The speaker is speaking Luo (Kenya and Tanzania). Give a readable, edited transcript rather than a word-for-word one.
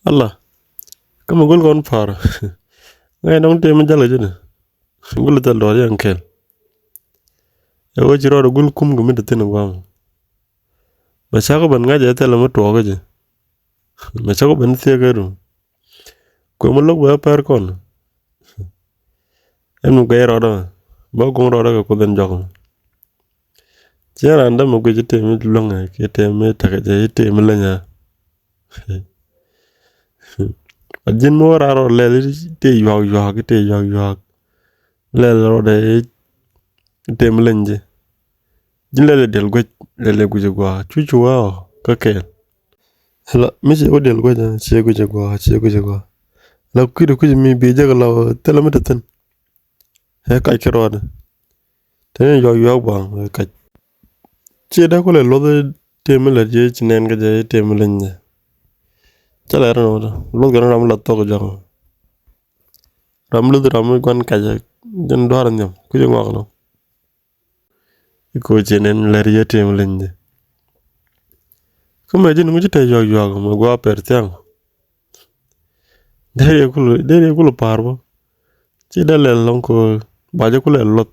Allah, kama gul kon far. Ngay nong te ma jala jene. Gul tal do yang kel. E wo jiro do gul kum gumi de tin gwam. Ba chago ban ngaje tele ma to gaje. Ma chago ban tie garu. Ko mo lok ba par kon. Em nu gay roda. Ba gong roda ko den jogo. Jera anda mo guje te mi longa ke te me ta gaje te mi lanya. Ajin mo raro le te yo te yo. Le roda te mi lanje. Jin le del gwej le guje gwa. Chuchu wa ka kel. Hala mi se o del gwej se guje gwa. La kuido kuje mi be jaga la tele mi tan. He kai kerode. Te yo ba kai. Che da ko le lo de te mi le je chinen ga je te mi lanje. Chala ran no lo ga ram la to ga. Ram lu ram gwan ka je jen do ran nyam kuje ngwa no. Ko chinen le je te mi lanje. Kuma jin mu te yo mo gwa per tiang. Dere kulu parbo. Ci da lel lon ko baje ko lel lot